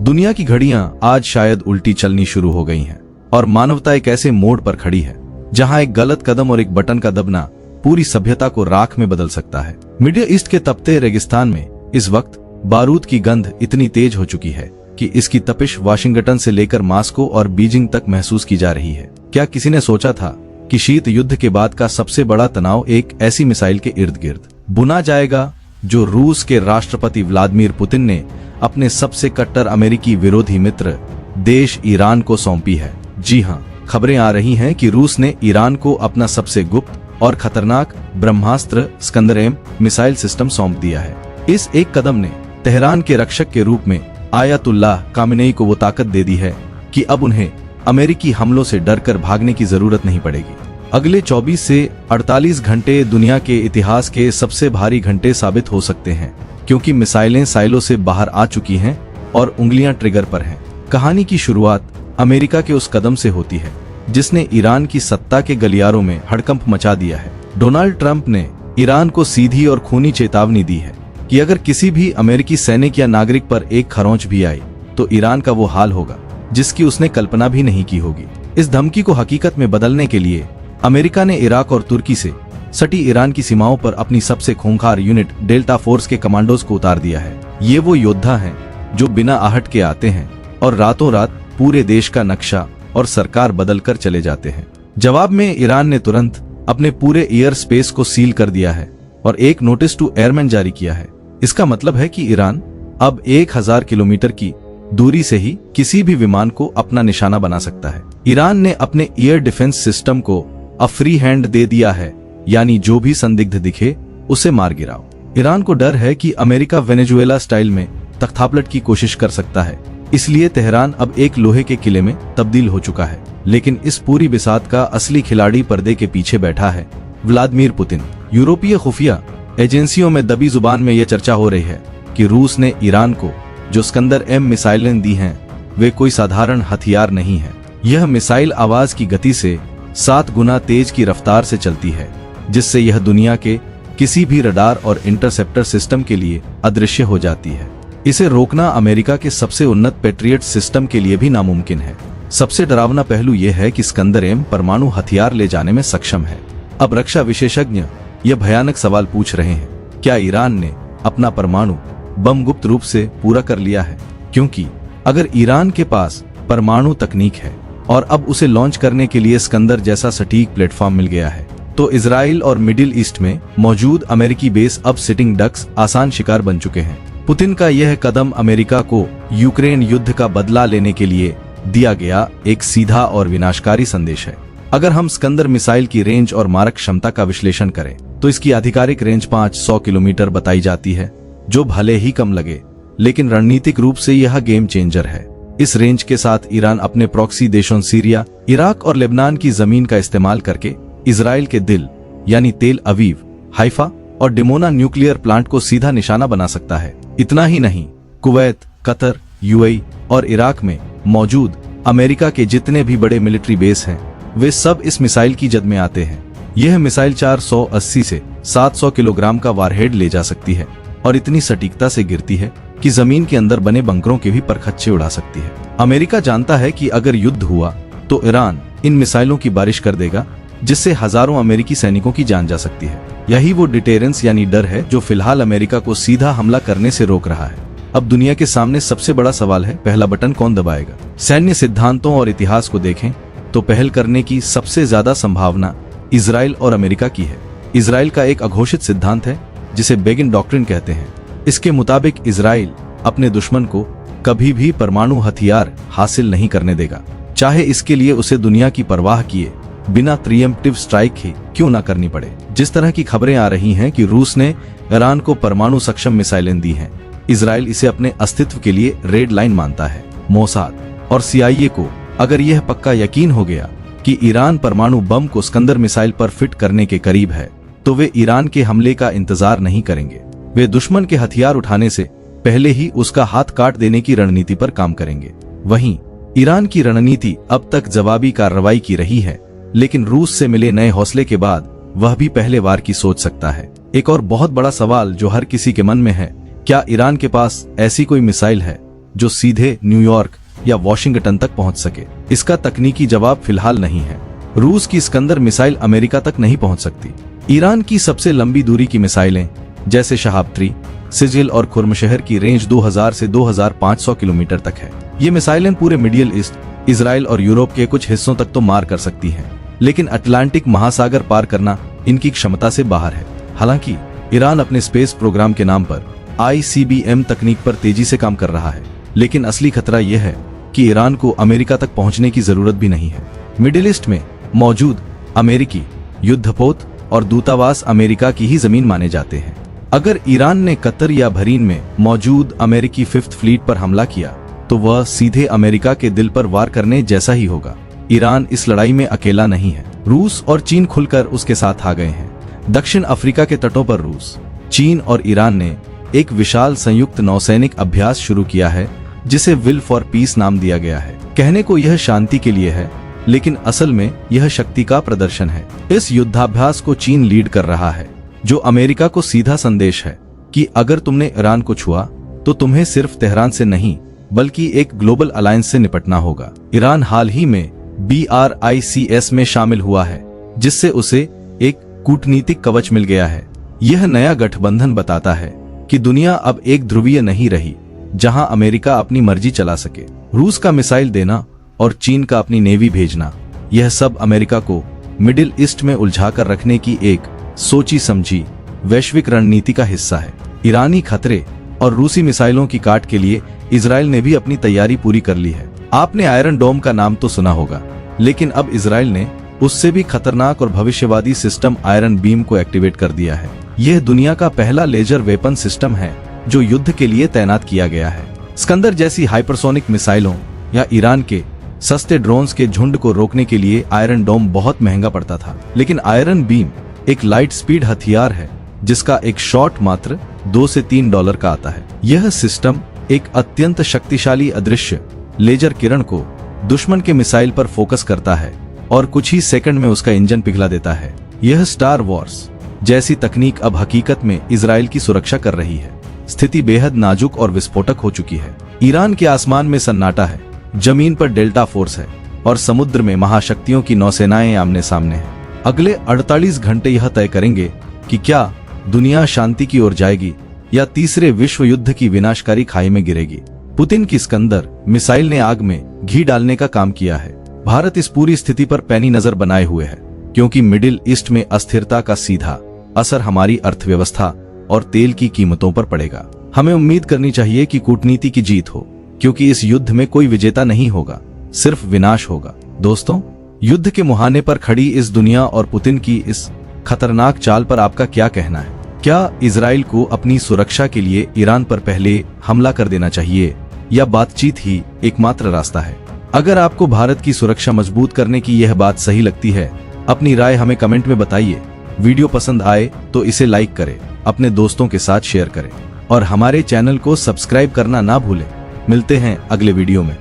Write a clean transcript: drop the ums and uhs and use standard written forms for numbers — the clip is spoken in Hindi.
दुनिया की घड़ियां आज शायद उल्टी चलनी शुरू हो गई हैं और मानवता एक ऐसे मोड़ पर खड़ी है जहां एक गलत कदम और एक बटन का दबना पूरी सभ्यता को राख में बदल सकता है। मिडिल ईस्ट के तपते रेगिस्तान में इस वक्त बारूद की गंध इतनी तेज हो चुकी है कि इसकी तपिश वाशिंगटन से लेकर मॉस्को और बीजिंग तक महसूस की जा रही है। क्या किसी ने सोचा था कि शीत युद्ध के बाद का सबसे बड़ा तनाव एक ऐसी मिसाइल के इर्द गिर्द बुना जाएगा जो रूस के राष्ट्रपति व्लादिमीर पुतिन ने अपने सबसे कट्टर अमेरिकी विरोधी मित्र देश ईरान को सौंपी है। जी हां, खबरें आ रही हैं कि रूस ने ईरान को अपना सबसे गुप्त और खतरनाक ब्रह्मास्त्र स्कंदर-M मिसाइल सिस्टम सौंप दिया है। इस एक कदम ने तेहरान के रक्षक के रूप में आयतुल्लाह खामेनेई को वो ताकत दे दी है कि अब उन्हें अमेरिकी हमलों से डरकर भागने की जरूरत नहीं पड़ेगी। अगले 24 से 48 घंटे दुनिया के इतिहास के सबसे भारी घंटे साबित हो सकते हैं, क्योंकि मिसाइलें साइलों से बाहर आ चुकी हैं और उंगलियां ट्रिगर पर हैं। कहानी की शुरुआत अमेरिका के उस कदम से होती है जिसने ईरान की सत्ता के गलियारों में हड़कंप मचा दिया है। डोनाल्ड ट्रंप ने ईरान को सीधी और खूनी चेतावनी दी है कि अगर किसी भी अमेरिकी सैनिक या नागरिक पर एक खरोंच भी आई तो ईरान का वो हाल होगा जिसकी उसने कल्पना भी नहीं की होगी। इस धमकी को हकीकत में बदलने के लिए अमेरिका ने इराक और तुर्की से सटी ईरान की सीमाओं पर अपनी सबसे खूंखार यूनिट डेल्टा फोर्स के कमांडोज को उतार दिया है। ये वो योद्धा हैं जो बिना आहट के आते हैं और रातों रात पूरे देश का नक्शा और सरकार बदलकर चले जाते हैं। जवाब में ईरान ने तुरंत अपने पूरे एयर स्पेस को सील कर दिया है और एक नोटिस टू एयरमैन जारी किया है। इसका मतलब है कि ईरान अब 1000 किलोमीटर की दूरी से ही किसी भी विमान को अपना निशाना बना सकता है। ईरान ने अपने एयर डिफेंस सिस्टम को अब फ्री हैंड दे दिया है, यानी जो भी संदिग्ध दिखे उसे मार गिराओ। ईरान को डर है कि अमेरिका वेनेजुएला स्टाइल में तख्तापलट की कोशिश कर सकता है, इसलिए तेहरान अब एक लोहे के किले में तब्दील हो चुका है। लेकिन इस पूरी बिसात का असली खिलाड़ी पर्दे के पीछे बैठा है व्लादिमीर पुतिन। यूरोपीय खुफिया एजेंसियों में दबी जुबान में यह चर्चा हो रही है कि रूस ने ईरान को जो स्कंदर-M मिसाइलें दी हैं वे कोई साधारण हथियार नहीं है। यह मिसाइल आवाज की गति से 7 गुना तेज की रफ्तार से चलती है, जिससे यह दुनिया के किसी भी रडार और इंटरसेप्टर सिस्टम के लिए अदृश्य हो जाती है। इसे रोकना अमेरिका के सबसे उन्नत पैट्रियट सिस्टम के लिए भी नामुमकिन है। सबसे डरावना पहलू यह है कि स्कंदर-M परमाणु हथियार ले जाने में सक्षम है। अब रक्षा विशेषज्ञ यह भयानक सवाल पूछ रहे हैं, क्या ईरान ने अपना परमाणु बम गुप्त रूप से पूरा कर लिया है? क्योंकि अगर ईरान के पास परमाणु तकनीक है और अब उसे लॉन्च करने के लिए स्कंदर जैसा सटीक प्लेटफॉर्म मिल गया है, तो इजराइल और मिडिल ईस्ट में मौजूद अमेरिकी बेस अब सिटिंग डक्स आसान शिकार बन चुके हैं। पुतिन का यह कदम अमेरिका को यूक्रेन युद्ध का बदला लेने के लिए दिया गया एक सीधा और विनाशकारी संदेश है। अगर हम स्कंदर मिसाइल की रेंज और मारक क्षमता का विश्लेषण करें तो इसकी आधिकारिक रेंज 500 किलोमीटर बताई जाती है, जो भले ही कम लगे, लेकिन रणनीतिक रूप से यह गेम चेंजर है। इस रेंज के साथ ईरान अपने प्रॉक्सी देशों सीरिया, इराक और लेबनान की जमीन का इस्तेमाल करके इजराइल के दिल यानी तेल अवीव, हाइफा और डिमोना न्यूक्लियर प्लांट को सीधा निशाना बना सकता है। इतना ही नहीं, कुवैत, कतर, UAE और इराक में मौजूद अमेरिका के जितने भी बड़े मिलिट्री बेस हैं वे सब इस मिसाइल की जद में आते हैं। यह मिसाइल 480 से 700 किलोग्राम का वारहेड ले जा सकती है और इतनी सटीकता से गिरती है कि जमीन के अंदर बने बंकरों के भी परखच्चे उड़ा सकती है। अमेरिका जानता है कि अगर युद्ध हुआ तो ईरान इन मिसाइलों की बारिश कर देगा, जिससे हजारों अमेरिकी सैनिकों की जान जा सकती है। यही वो डिटेरेंस यानी डर है जो फिलहाल अमेरिका को सीधा हमला करने से रोक रहा है। अब दुनिया के सामने सबसे बड़ा सवाल है, पहला बटन कौन दबाएगा? सैन्य सिद्धांतों और इतिहास को देखें तो पहल करने की सबसे ज्यादा संभावना इजराइल और अमेरिका की है। इजराइल का एक अघोषित सिद्धांत है जिसे बेगिन डॉक्ट्रिन कहते हैं। इसके मुताबिक इजराइल अपने दुश्मन को कभी भी परमाणु हथियार हासिल नहीं करने देगा, चाहे इसके लिए उसे दुनिया की परवाह किए बिना प्रीएम्प्टिव स्ट्राइक ही क्यों न करनी पड़े। जिस तरह की खबरें आ रही हैं कि रूस ने ईरान को परमाणु सक्षम मिसाइलें दी हैं, इजराइल इसे अपने अस्तित्व के लिए रेड लाइन मानता है। मोसाद और CIA को अगर यह पक्का यकीन हो गया कि ईरान परमाणु बम को स्कंदर मिसाइल पर फिट करने के करीब है, तो वे ईरान के हमले का इंतजार नहीं करेंगे। वे दुश्मन के हथियार उठाने से पहले ही उसका हाथ काट देने की रणनीति पर काम करेंगे। वहीं ईरान की रणनीति अब तक जवाबी कार्रवाई की रही है, लेकिन रूस से मिले नए हौसले के बाद वह भी पहले वार की सोच सकता है। एक और बहुत बड़ा सवाल जो हर किसी के मन में है, क्या ईरान के पास ऐसी कोई मिसाइल है जो सीधे न्यूयॉर्क या वॉशिंगटन तक पहुंच सके। इसका तकनीकी जवाब फिलहाल नहीं है। रूस की इस्कंदर मिसाइल अमेरिका तक नहीं पहुंच सकती। ईरान की सबसे लंबी दूरी की मिसाइलें जैसे शहाब 3, सिजिल और खुर्मशहर की रेंज 2000 से 2500 किलोमीटर तक है। ये मिसाइलें पूरे मिडिल ईस्ट, इजराइल और यूरोप के कुछ हिस्सों तक तो मार कर सकती हैं, लेकिन अटलांटिक महासागर पार करना इनकी क्षमता से बाहर है। हालांकि ईरान अपने स्पेस प्रोग्राम के नाम पर ICBM तकनीक पर तेजी से काम कर रहा है, लेकिन असली खतरा यह है कि ईरान को अमेरिका तक पहुंचने की जरूरत भी नहीं है। मिडिल ईस्ट में मौजूद अमेरिकी युद्धपोत और दूतावास अमेरिका की ही जमीन माने जाते हैं। अगर ईरान ने कतर या बहरीन में मौजूद अमेरिकी 5th फ्लीट पर हमला किया तो वह सीधे अमेरिका के दिल पर वार करने जैसा ही होगा। ईरान इस लड़ाई में अकेला नहीं है। रूस और चीन खुलकर उसके साथ आ गए हैं। दक्षिण अफ्रीका के तटों पर रूस, चीन और ईरान ने एक विशाल संयुक्त नौसैनिक अभ्यास शुरू किया है जिसे विल फॉर पीस नाम दिया गया है। कहने को यह शांति के लिए है, लेकिन असल में यह शक्ति का प्रदर्शन है। इस युद्धाभ्यास को चीन लीड कर रहा है, जो अमेरिका को सीधा संदेश है कि अगर तुमने ईरान को छुआ तो तुम्हें सिर्फ तेहरान से नहीं बल्कि एक ग्लोबल अलायंस से निपटना होगा। ईरान हाल ही में BRICS में शामिल हुआ है, जिससे उसे एक कूटनीतिक कवच मिल गया है। यह नया गठबंधन बताता है कि दुनिया अब एक ध्रुवीय नहीं रही, जहां अमेरिका अपनी मर्जी चला सके। रूस का मिसाइल देना और चीन का अपनी नेवी भेजना, यह सब अमेरिका को मिडिल ईस्ट में उलझा कर रखने की एक सोची समझी वैश्विक रणनीति का हिस्सा है। ईरानी खतरे और रूसी मिसाइलों की काट के लिए इजराइल ने भी अपनी तैयारी पूरी कर ली है। आपने आयरन डोम का नाम तो सुना होगा, लेकिन अब इजराइल ने उससे भी खतरनाक और भविष्यवादी सिस्टम आयरन बीम को एक्टिवेट कर दिया है। यह दुनिया का पहला लेजर वेपन सिस्टम है जो युद्ध के लिए तैनात किया गया है। स्कंदर जैसी हाइपरसोनिक मिसाइलों या ईरान के सस्ते ड्रोन्स के झुंड को रोकने के लिए आयरन डोम बहुत महंगा पड़ता था, लेकिन आयरन बीम एक लाइट स्पीड हथियार है जिसका एक शॉट मात्र $2 से $3 का आता है। यह सिस्टम एक अत्यंत शक्तिशाली अदृश्य लेजर किरण को दुश्मन के मिसाइल पर फोकस करता है और कुछ ही सेकंड में उसका इंजन पिघला देता है। यह स्टार वॉर्स जैसी तकनीक अब हकीकत में इजराइल की सुरक्षा कर रही है। स्थिति बेहद नाजुक और विस्फोटक हो चुकी है। ईरान के आसमान में सन्नाटा है, जमीन पर डेल्टा फोर्स है और समुद्र में महाशक्तियों की नौसेनाएं आमने सामने हैं। अगले 48 घंटे यह तय करेंगे कि क्या दुनिया शांति की ओर जाएगी या तीसरे विश्व युद्ध की विनाशकारी खाई में गिरेगी। पुतिन की स्कंदर मिसाइल ने आग में घी डालने का काम किया है। भारत इस पूरी स्थिति पर पैनी नजर बनाए हुए है, क्योंकि मिडिल ईस्ट में अस्थिरता का सीधा असर हमारी अर्थव्यवस्था और तेल की कीमतों पर पड़ेगा। हमें उम्मीद करनी चाहिए कि कूटनीति की जीत हो, क्योंकि इस युद्ध में कोई विजेता नहीं होगा, सिर्फ विनाश होगा। दोस्तों, युद्ध के मुहाने पर खड़ी इस दुनिया और पुतिन की इस खतरनाक चाल पर आपका क्या कहना है? क्या इजराइल को अपनी सुरक्षा के लिए ईरान पर पहले हमला कर देना चाहिए या बातचीत ही एकमात्र रास्ता है? अगर आपको भारत की सुरक्षा मजबूत करने की यह बात सही लगती है, अपनी राय हमें कमेंट में बताइए। वीडियो पसंद आए तो इसे लाइक करें, अपने दोस्तों के साथ शेयर करें और हमारे चैनल को सब्सक्राइब करना ना भूलें। मिलते हैं अगले वीडियो में।